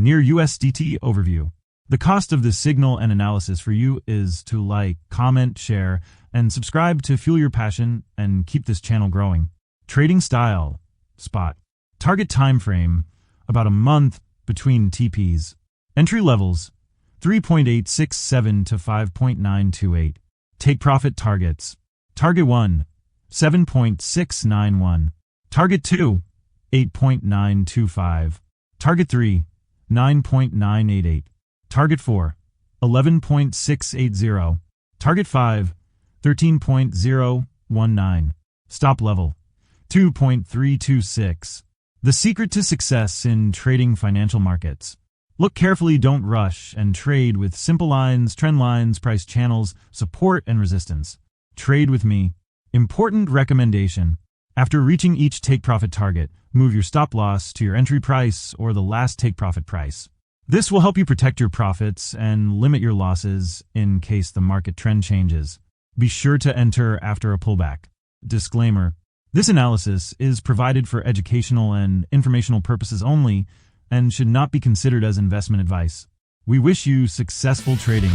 near USDT Overview. The cost of this signal and analysis for you is to like, comment, share, and subscribe to fuel your passion and keep this channel growing. Trading style, spot. Target time frame, about a month between TPs. Entry levels, 3.867 to 5.928. Take profit targets. Target 1, 7.691. Target 2, 8.925. Target 3, 9.988. Target 4, 11.680. Target 5, 13.019. Stop level, 2.326. The secret to success in trading financial markets. Look carefully, don't rush, and trade with simple lines, trend lines, price channels, support, and resistance. Trade with me. Important recommendation. After reaching each take profit target, move your stop loss to your entry price or the last take profit price. This will help you protect your profits and limit your losses in case the market trend changes. Be sure to enter after a pullback. Disclaimer. This analysis is provided for educational and informational purposes only and should not be considered as investment advice. We wish you successful trading.